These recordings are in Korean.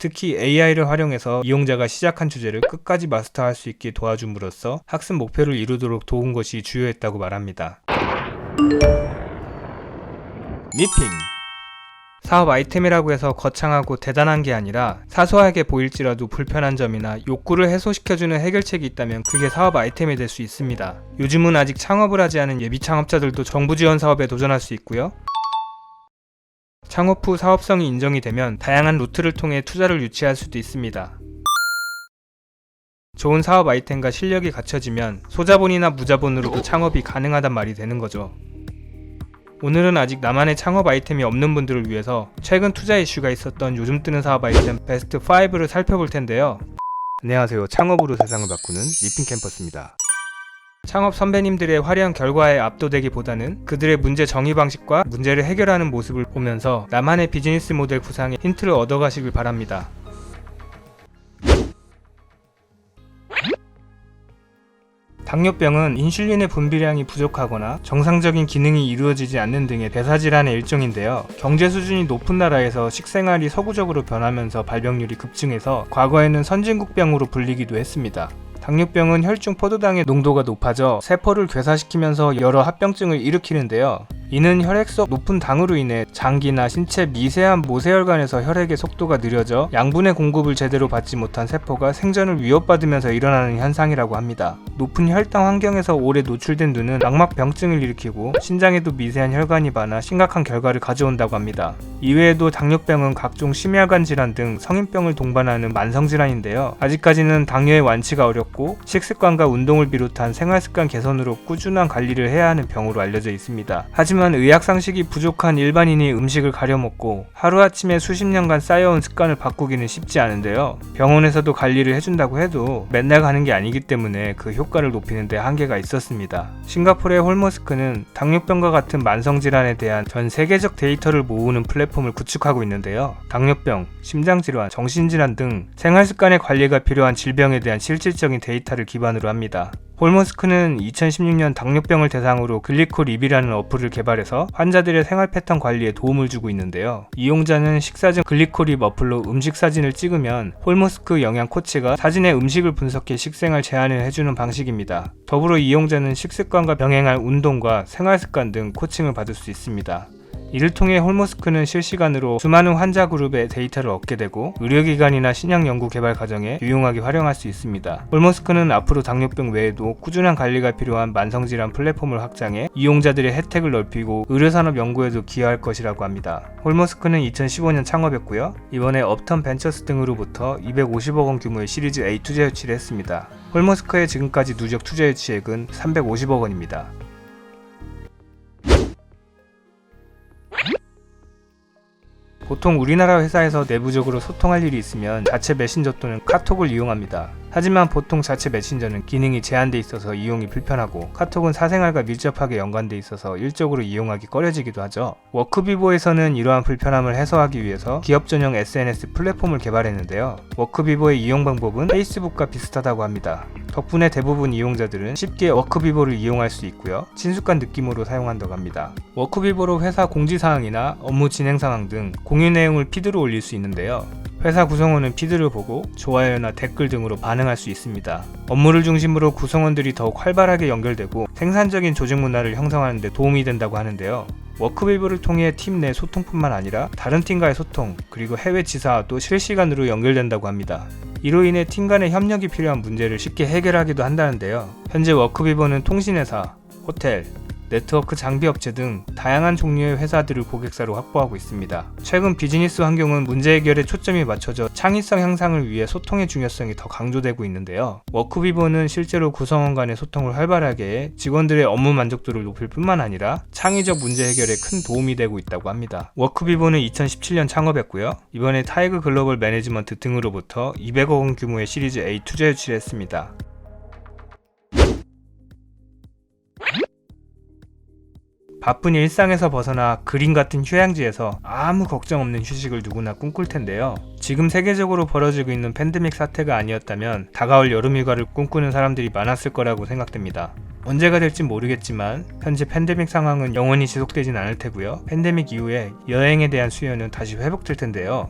특히 AI를 활용해서 이용자가 시작한 주제를 끝까지 마스터할 수 있게 도와줌으로써 학습 목표를 이루도록 도운 것이 주요했다고 말합니다. 미핑. 사업 아이템이라고 해서 거창하고 대단한 게 아니라 사소하게 보일지라도 불편한 점이나 욕구를 해소시켜주는 해결책이 있다면 그게 사업 아이템이 될 수 있습니다. 요즘은 아직 창업을 하지 않은 예비 창업자들도 정부 지원 사업에 도전할 수 있고요. 창업 후 사업성이 인정이 되면 다양한 루트를 통해 투자를 유치할 수도 있습니다. 좋은 사업 아이템과 실력이 갖춰지면 소자본이나 무자본으로도 창업이 가능하단 말이 되는 거죠. 오늘은 아직 나만의 창업 아이템이 없는 분들을 위해서 최근 투자 이슈가 있었던 요즘 뜨는 사업 아이템 베스트 5를 살펴볼 텐데요. 안녕하세요. 창업으로 세상을 바꾸는 리핑 캠퍼스입니다. 창업 선배님들의 화려한 결과에 압도되기보다는 그들의 문제 정의 방식과 문제를 해결하는 모습을 보면서 나만의 비즈니스 모델 구상에 힌트를 얻어가시길 바랍니다. 당뇨병은 인슐린의 분비량이 부족하거나 정상적인 기능이 이루어지지 않는 등의 대사질환의 일종인데요. 경제 수준이 높은 나라에서 식생활이 서구적으로 변하면서 발병률이 급증해서 과거에는 선진국병으로 불리기도 했습니다. 당뇨병은 혈중 포도당의 농도가 높아져 세포를 괴사시키면서 여러 합병증을 일으키는데요. 이는 혈액 속 높은 당으로 인해 장기나 신체 미세한 모세혈관에서 혈액의 속도가 느려져 양분의 공급을 제대로 받지 못한 세포가 생존을 위협받으면서 일어나는 현상이라고 합니다. 높은 혈당 환경에서 오래 노출된 뇌는 망막병증을 일으키고 신장에도 미세한 혈관이 많아 심각한 결과를 가져온다고 합니다. 이외에도 당뇨병은 각종 심혈관 질환 등 성인병을 동반하는 만성질환인데요. 아직까지는 당뇨의 완치가 어렵고 식습관과 운동을 비롯한 생활습관 개선으로 꾸준한 관리를 해야 하는 병으로 알려져 있습니다. 하지만 의학 상식이 부족한 일반인이 음식을 가려먹고 하루아침에 수십 년간 쌓여온 습관을 바꾸기는 쉽지 않은데요. 병원에서도 관리를 해준다고 해도 맨날 가는 게 아니기 때문에 그 효과를 높이는 데 한계가 있었습니다. 싱가포르의 홀머스크는 당뇨병과 같은 만성질환에 대한 전 세계적 데이터를 모으는 플랫폼을 구축하고 있는데요. 당뇨병, 심장질환, 정신질환 등 생활습관의 관리가 필요한 질병에 대한 실질적인 데이터를 기반으로 합니다. 홀머스크는 2016년 당뇨병을 대상으로 글리코립이라는 어플을 개발해서 환자들의 생활 패턴 관리에 도움을 주고 있는데요. 이용자는 식사 전 글리코립 어플로 음식 사진을 찍으면 홀머스크 영양 코치가 사진에 음식을 분석해 식생활 제한을 해주는 방식입니다. 더불어 이용자는 식습관과 병행할 운동과 생활습관 등 코칭을 받을 수 있습니다. 이를 통해 홀머스크는 실시간으로 수많은 환자 그룹의 데이터를 얻게 되고 의료기관이나 신약 연구 개발 과정에 유용하게 활용할 수 있습니다. 홀머스크는 앞으로 당뇨병 외에도 꾸준한 관리가 필요한 만성질환 플랫폼을 확장해 이용자들의 혜택을 넓히고 의료산업 연구에도 기여할 것이라고 합니다. 홀머스크는 2015년 창업했고요. 이번에 업턴 벤처스 등으로부터 250억 원 규모의 시리즈 A 투자 유치를 했습니다. 홀머스크의 지금까지 누적 투자 유치액은 350억 원입니다. 보통 우리나라 회사에서 내부적으로 소통할 일이 있으면 자체 메신저 또는 카톡을 이용합니다. 하지만 보통 자체 메신저는 기능이 제한돼 있어서 이용이 불편하고 카톡은 사생활과 밀접하게 연관돼 있어서 일적으로 이용하기 꺼려지기도 하죠. 워크비보에서는 이러한 불편함을 해소하기 위해서 기업 전용 SNS 플랫폼을 개발했는데요. 워크비보의 이용 방법은 페이스북과 비슷하다고 합니다. 덕분에 대부분 이용자들은 쉽게 워크비보를 이용할 수 있고요. 친숙한 느낌으로 사용한다고 합니다. 워크비보로 회사 공지사항이나 업무 진행 상황 등 공유 내용을 피드로 올릴 수 있는데요. 회사 구성원은 피드를 보고 좋아요나 댓글 등으로 반응할 수 있습니다. 업무를 중심으로 구성원들이 더욱 활발하게 연결되고 생산적인 조직 문화를 형성하는 데 도움이 된다고 하는데요. 워크비보를 통해 팀 내 소통뿐만 아니라 다른 팀과의 소통, 그리고 해외 지사와도 실시간으로 연결된다고 합니다. 이로 인해 팀 간의 협력이 필요한 문제를 쉽게 해결하기도 한다는데요. 현재 워크비보는 통신회사, 호텔, 네트워크 장비 업체 등 다양한 종류의 회사들을 고객사로 확보하고 있습니다. 최근 비즈니스 환경은 문제 해결에 초점이 맞춰져 창의성 향상을 위해 소통의 중요성이 더 강조되고 있는데요. 워크비보는 실제로 구성원 간의 소통을 활발하게 해 직원들의 업무 만족도를 높일 뿐만 아니라 창의적 문제 해결에 큰 도움이 되고 있다고 합니다. 워크비보는 2017년 창업했고요. 이번에 타이거 글로벌 매니지먼트 등으로부터 200억 원 규모의 시리즈 A 투자 유치를 했습니다. 바쁜 일상에서 벗어나 그림 같은 휴양지에서 아무 걱정 없는 휴식을 누구나 꿈꿀 텐데요. 지금 세계적으로 벌어지고 있는 팬데믹 사태가 아니었다면 다가올 여름휴가를 꿈꾸는 사람들이 많았을 거라고 생각됩니다. 언제가 될진 모르겠지만 현재 팬데믹 상황은 영원히 지속되진 않을 테고요. 팬데믹 이후에 여행에 대한 수요는 다시 회복될 텐데요.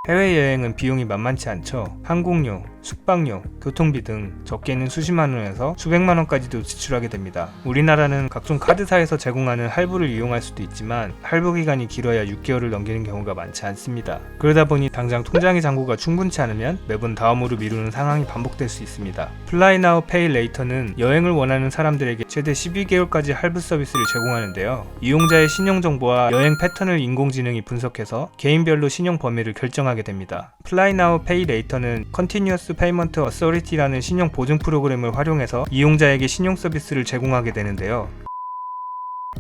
해외여행은 비용이 만만치 않죠. 항공료, 숙박료, 교통비 등 적게는 수십만 원에서 수백만 원까지도 지출하게 됩니다. 우리나라는 각종 카드사에서 제공하는 할부를 이용할 수도 있지만 할부 기간이 길어야 6개월을 넘기는 경우가 많지 않습니다. 그러다 보니 당장 통장의 잔고가 충분치 않으면 매번 다음으로 미루는 상황이 반복될 수 있습니다. Fly Now Pay Later는 여행을 원하는 사람들에게 최대 12개월까지 할부 서비스를 제공하는데요. 이용자의 신용정보와 여행 패턴을 인공지능이 분석해서 개인별로 신용 범위를 결정하게 됩니다. Fly Now Pay Later는 Continuous Payment Authority라는 신용 보증 프로그램을 활용해서 이용자에게 신용 서비스를 제공하게 되는데요.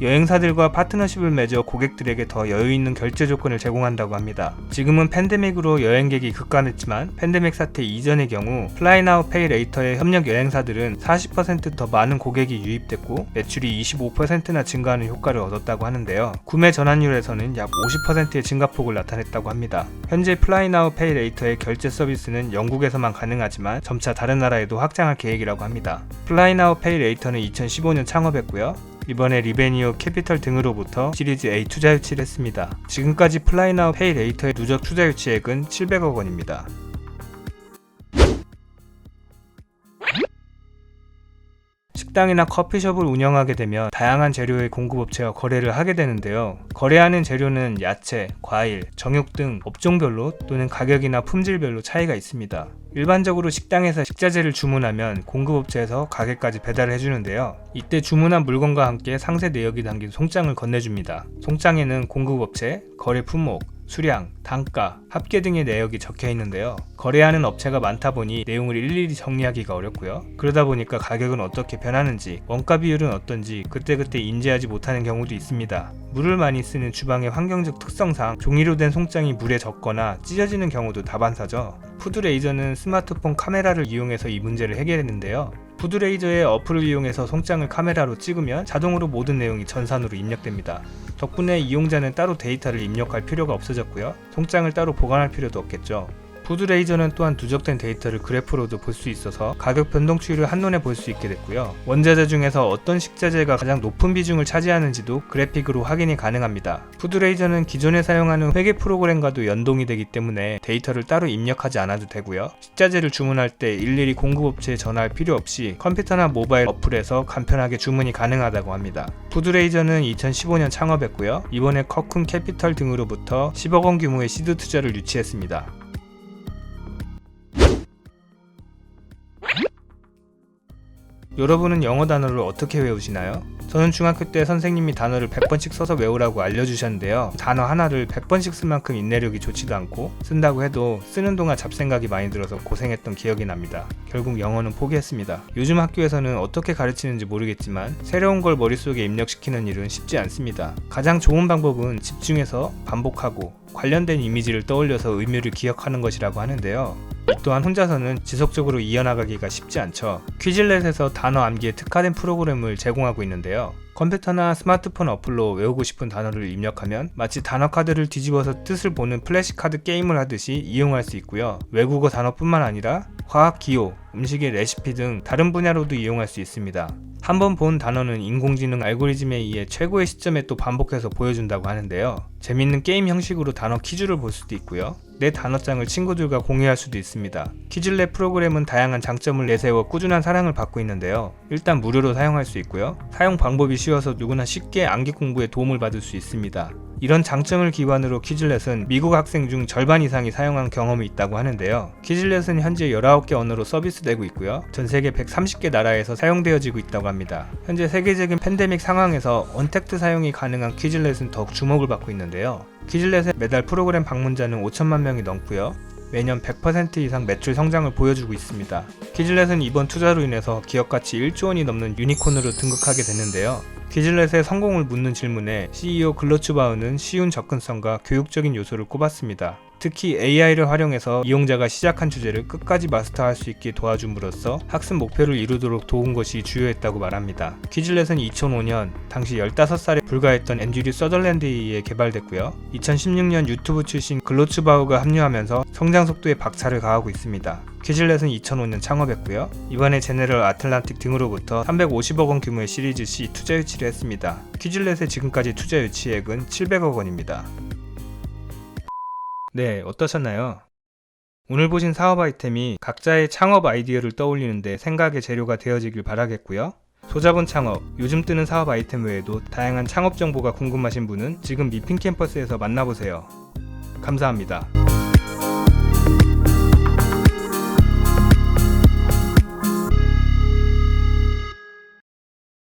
여행사들과 파트너십을 맺어 고객들에게 더 여유있는 결제 조건을 제공한다고 합니다. 지금은 팬데믹으로 여행객이 급감했지만 팬데믹 사태 이전의 경우 Fly Now Pay Later의 협력 여행사들은 40% 더 많은 고객이 유입됐고 매출이 25%나 증가하는 효과를 얻었다고 하는데요. 구매 전환율에서는 약 50%의 증가폭을 나타냈다고 합니다. 현재 Fly Now Pay Later의 결제 서비스는 영국에서만 가능하지만 점차 다른 나라에도 확장할 계획이라고 합니다. Fly Now Pay Later는 2015년 창업했고요. 이번에 리베니어 캐피털 등으로부터 시리즈 A 투자 유치를 했습니다. 지금까지 Fly Now Pay Later의 누적 투자 유치액은 700억 원입니다. 식당이나 커피숍을 운영하게 되면 다양한 재료의 공급업체와 거래를 하게 되는데요. 거래하는 재료는 야채, 과일, 정육 등 업종별로 또는 가격이나 품질별로 차이가 있습니다. 일반적으로 식당에서 식자재를 주문하면 공급업체에서 가게까지 배달을 해주는데요. 이때 주문한 물건과 함께 상세 내역이 담긴 송장을 건네줍니다. 송장에는 공급업체, 거래 품목, 수량, 단가, 합계 등의 내역이 적혀 있는데요. 거래하는 업체가 많다 보니 내용을 일일이 정리하기가 어렵고요. 그러다 보니까 가격은 어떻게 변하는지, 원가 비율은 어떤지 그때그때 인지하지 못하는 경우도 있습니다. 물을 많이 쓰는 주방의 환경적 특성상 종이로 된 송장이 물에 젖거나 찢어지는 경우도 다반사죠. 푸드레이저는 스마트폰 카메라를 이용해서 이 문제를 해결했는데요. 푸드레이저의 어플을 이용해서 송장을 카메라로 찍으면 자동으로 모든 내용이 전산으로 입력됩니다. 덕분에 이용자는 따로 데이터를 입력할 필요가 없어졌고요. 송장을 따로 보관할 필요도 없겠죠. 푸드레이저는 또한 누적된 데이터를 그래프로도 볼 수 있어서 가격 변동 추이를 한눈에 볼 수 있게 됐고요. 원자재 중에서 어떤 식자재가 가장 높은 비중을 차지하는지도 그래픽으로 확인이 가능합니다. 푸드레이저는 기존에 사용하는 회계 프로그램과도 연동이 되기 때문에 데이터를 따로 입력하지 않아도 되고요. 식자재를 주문할 때 일일이 공급업체에 전화할 필요 없이 컴퓨터나 모바일 어플에서 간편하게 주문이 가능하다고 합니다. 푸드레이저는 2015년 창업했고요. 이번에 커쿤 캐피털 등으로부터 10억 원 규모의 시드 투자를 유치했습니다. 여러분은 영어 단어를 어떻게 외우시나요? 저는 중학교 때 선생님이 단어를 100번씩 써서 외우라고 알려주셨는데요. 단어 하나를 100번씩 쓸 만큼 인내력이 좋지도 않고 쓴다고 해도 쓰는 동안 잡생각이 많이 들어서 고생했던 기억이 납니다. 결국 영어는 포기했습니다. 요즘 학교에서는 어떻게 가르치는지 모르겠지만 새로운 걸 머릿속에 입력시키는 일은 쉽지 않습니다. 가장 좋은 방법은 집중해서 반복하고 관련된 이미지를 떠올려서 의미를 기억하는 것이라고 하는데요. 이 또한 혼자서는 지속적으로 이어나가기가 쉽지 않죠. 퀴즐렛에서 단어 암기에 특화된 프로그램을 제공하고 있는데요. 컴퓨터나 스마트폰 어플로 외우고 싶은 단어를 입력하면 마치 단어 카드를 뒤집어서 뜻을 보는 플래시카드 게임을 하듯이 이용할 수 있고요. 외국어 단어뿐만 아니라 화학 기호, 음식의 레시피 등 다른 분야로도 이용할 수 있습니다. 한번 본 단어는 인공지능 알고리즘에 의해 최고의 시점에 또 반복해서 보여준다고 하는데요. 재밌는 게임 형식으로 단어 퀴즈를 볼 수도 있고요. 내 단어장을 친구들과 공유할 수도 있습니다. 퀴즐렛 프로그램은 다양한 장점을 내세워 꾸준한 사랑을 받고 있는데요. 일단 무료로 사용할 수 있고요. 사용 방법이 쉬워서 누구나 쉽게 암기 공부에 도움을 받을 수 있습니다. 이런 장점을 기반으로 퀴즐렛은 미국 학생 중 절반 이상이 사용한 경험이 있다고 하는데요. 퀴즐렛은 현재 19개 언어로 서비스되고 있고요. 전 세계 130개 나라에서 사용되어지고 있다고 합니다. 현재 세계적인 팬데믹 상황에서 언택트 사용이 가능한 퀴즐렛은 더욱 주목을 받고 있는데요. 퀴즐렛의 매달 프로그램 방문자는 5천만 명이 넘고요. 매년 100% 이상 매출 성장을 보여주고 있습니다. 퀴즐렛은 이번 투자로 인해서 기업가치 1조 원이 넘는 유니콘으로 등극하게 됐는데요. 퀴즐렛의 성공을 묻는 질문에 CEO 글로츠바우는 쉬운 접근성과 교육적인 요소를 꼽았습니다. 특히 AI를 활용해서 이용자가 시작한 주제를 끝까지 마스터할 수 있게 도와줌으로써 학습 목표를 이루도록 도운 것이 주요했다고 말합니다. 퀴즐렛은 2005년 당시 15살에 불과했던 앤드류 서덜랜드에 의해 개발됐고요. 2016년 유튜브 출신 글로츠바우가 합류하면서 성장 속도에 박차를 가하고 있습니다. 퀴즐렛은 2005년 창업했고요. 이번에 제네럴 아틀란틱 등으로부터 350억 원 규모의 시리즈 C 투자 유치를 했습니다. 퀴즐렛의 지금까지 투자 유치액은 700억 원입니다. 네, 어떠셨나요? 오늘 보신 사업 아이템이 각자의 창업 아이디어를 떠올리는데 생각의 재료가 되어지길 바라겠고요. 소자본 창업, 요즘 뜨는 사업 아이템 외에도 다양한 창업 정보가 궁금하신 분은 지금 미핑 캠퍼스에서 만나보세요. 감사합니다.